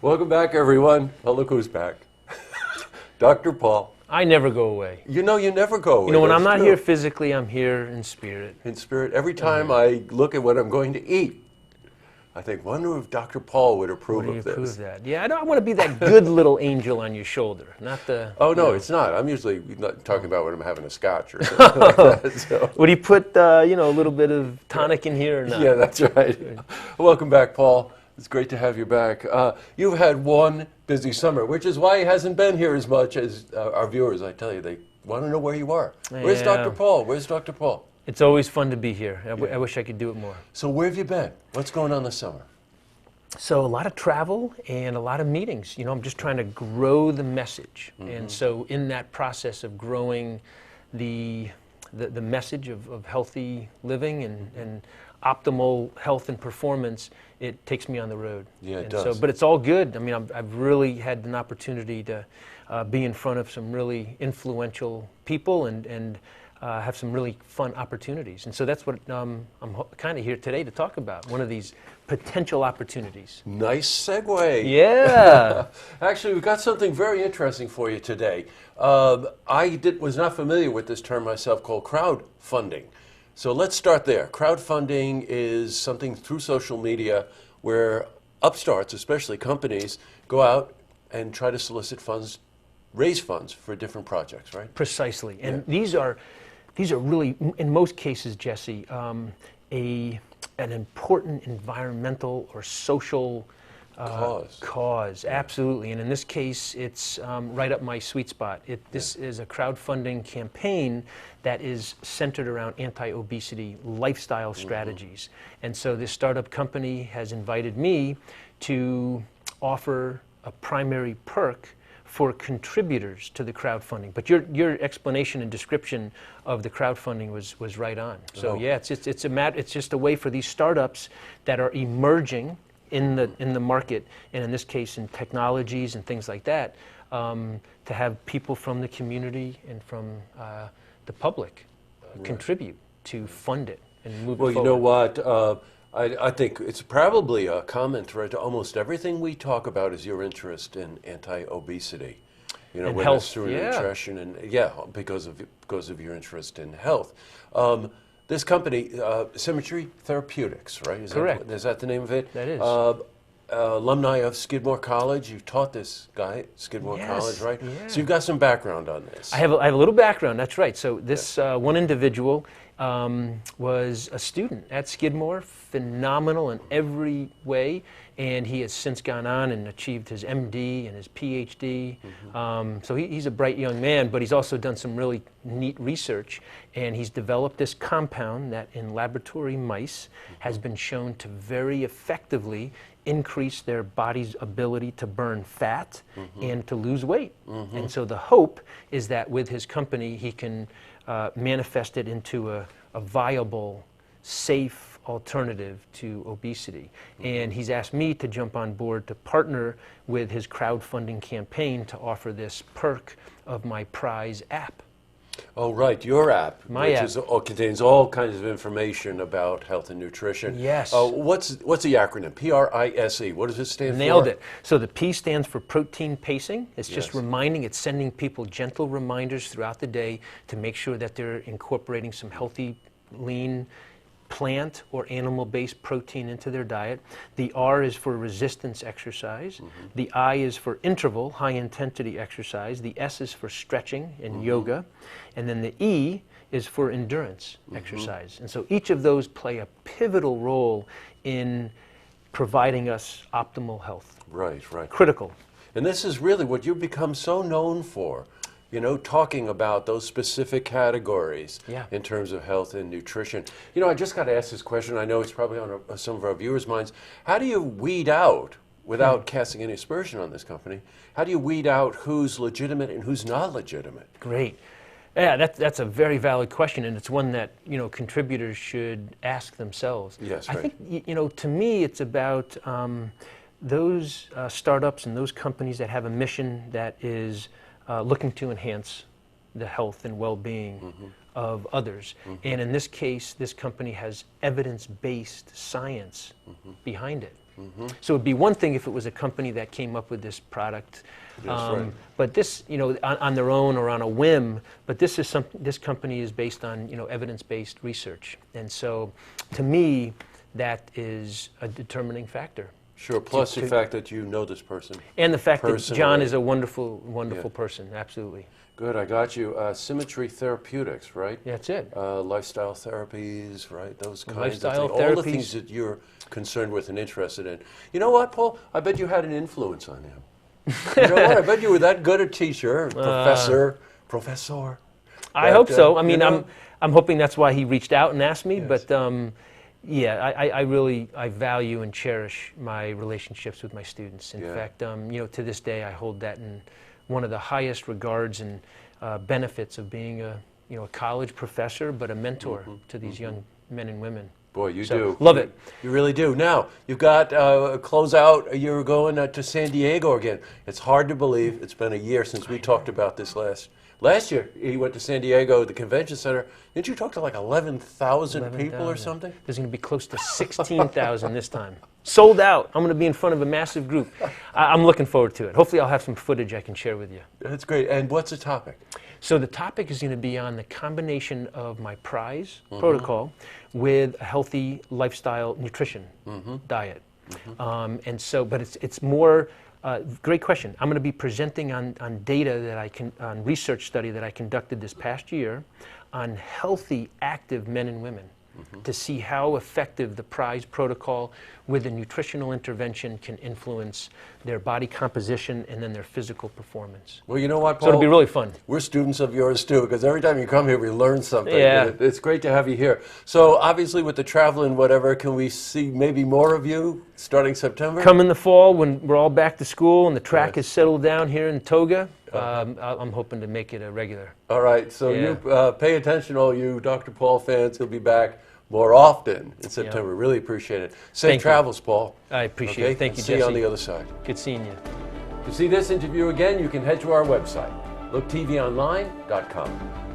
Welcome back, everyone. Oh, look who's back. Dr. Paul. I never go away. You know, you never go away. You know, when I'm That's not true. here physically, I'm here in spirit. In spirit. Every time I look at what I'm going to eat, I think, wonder if Dr. Paul would approve of this. Approve that? Yeah, I don't want to be that good little angel on your shoulder, not the... Oh, no, it's not. I'm usually not talking about when I'm having a scotch or something like that. So. Would he put, a little bit of tonic in here or not? Yeah, that's right. Welcome back, Paul. It's great to have you back. You've had one busy summer, which is why he hasn't been here as much as our viewers. I tell you, they want to know where you are. Yeah. Where's Dr. Paul? Where's Dr. Paul? It's always fun to be here. I wish I could do it more. So where have you been? What's going on this summer? So a lot of travel and a lot of meetings. You know, I'm just trying to grow the message. And so in that process of growing the message of healthy living and optimal health and performance, it takes me on the road. Yeah, it and does. So, but it's all good. I mean, I've really had an opportunity to be in front of some really influential people and have some really fun opportunities. And so that's what I'm kind of here today to talk about, one of these potential opportunities. Nice segue. Yeah. Actually, we've got something very interesting for you today. I was not familiar with this term myself called crowdfunding. So let's start there. Crowdfunding is something through social media where upstarts, especially companies, go out and try to solicit funds, raise funds for different projects, right? Precisely. And these are really, in most cases, Jesse, an important environmental or social cause. Yeah. Absolutely. And in this case, it's right up my sweet spot. This is a crowdfunding campaign that is centered around anti-obesity lifestyle strategies. And so this startup company has invited me to offer a primary perk for contributors to the crowdfunding. But your explanation and description of the crowdfunding was right on. So yeah, it's just a way for these startups that are emerging in the market, and in this case in technologies and things like that, to have people from the community and from the public contribute to fund it and move it forward. Well, you know what? I think it's probably a common thread to almost everything we talk about is your interest in anti-obesity. You know, and whether health, it's through nutrition and because of your interest in health. This company, Symmetry Therapeutics, right? Correct. Is that the name of it? That is. Alumni of Skidmore College. You taught this guy at Skidmore College, right? Yeah. So you've got some background on this. I have a little background, that's right. So this one individual was a student at Skidmore, phenomenal in every way, and he has since gone on and achieved his MD and his PhD. So he's a bright young man, but he's also done some really neat research, and he's developed this compound that in laboratory mice has been shown to very effectively increase their body's ability to burn fat and to lose weight. And so the hope is that with his company he can manifest it into a viable, safe alternative to obesity. And he's asked me to jump on board to partner with his crowdfunding campaign to offer this perk of my prize app. Oh, right, your app, My which app. Contains all kinds of information about health and nutrition. Yes. What's the acronym? PRISE. What does it stand for? Nailed it. So the P stands for protein pacing. It's just Yes. reminding, it's sending people gentle reminders throughout the day to make sure that they're incorporating some healthy, lean, plant or animal-based protein into their diet. The R is for resistance exercise. The I is for interval, high-intensity exercise. The S is for stretching and yoga. And then the E is for endurance exercise. And so each of those play a pivotal role in providing us optimal health. Right, right. Critical. And this is really what you've become so known for. You know, talking about those specific categories in terms of health and nutrition. You know, I just got to ask this question. I know it's probably on some of our viewers' minds. How do you weed out, without casting any aspersion on this company, how do you weed out who's legitimate and who's not legitimate? Great. Yeah, that's a very valid question, and it's one that, you know, contributors should ask themselves. Yes, I right. think, you know, to me, it's about those startups and those companies that have a mission that is looking to enhance the health and well-being of others. And in this case, this company has evidence-based science behind it. So it'd be one thing if it was a company that came up with this product, right. but this, on their own or on a whim. But this is this company is based on, evidence-based research, and so to me, that is a determining factor. Sure. Plus the fact that you know this person, and the fact that personally. John is a wonderful person. Absolutely. Good, I got you. Symmetry Therapeutics, right? That's it. Lifestyle therapies, right? Those kinds Lifestyle of things. All the therapies. things that you're concerned with and interested in. You know what, Paul? I bet you had an influence on him. You know what? I bet you were that good a teacher, professor. I hope so. I mean, you know? I'm hoping that's why he reached out and asked me. Yes. But yeah, I value and cherish my relationships with my students. In fact, to this day, I hold that in one of the highest regards and benefits of being a college professor, but a mentor to these young men and women. Boy, you So, do. love it. You really do. Now, you've got a closeout. You're going to San Diego again. It's hard to believe. It's been a year since we talked about this last year. You went to San Diego, the convention center. Didn't you talk to like 11,000 people or something? There's going to be close to 16,000 this time. Sold out. I'm going to be in front of a massive group. I'm looking forward to it. Hopefully I'll have some footage I can share with you. That's great. And what's the topic? So the topic is going to be on the combination of my prize protocol with a healthy lifestyle nutrition diet. And so, but it's more, great question. I'm going to be presenting on data that on research study that I conducted this past year on healthy, active men and women to see how effective the prize protocol with a nutritional intervention can influence their body composition and then their physical performance. Well, you know what, Paul? So it'll be really fun. We're students of yours too, because every time you come here, we learn something. Yeah. It's great to have you here. So obviously with the travel and whatever, can we see maybe more of you starting September? Come in the fall when we're all back to school and the track is settled down here in Toga. I'm hoping to make it a regular. All right, so Yeah. you pay attention, all you Dr. Paul fans. He'll be back more often in September. Really appreciate it. Safe Thank you. travels, Paul. I appreciate it. Thank you, See you on Jesse. the other side. Good seeing you. To see this interview again, you can head to our website, looktvonline.com.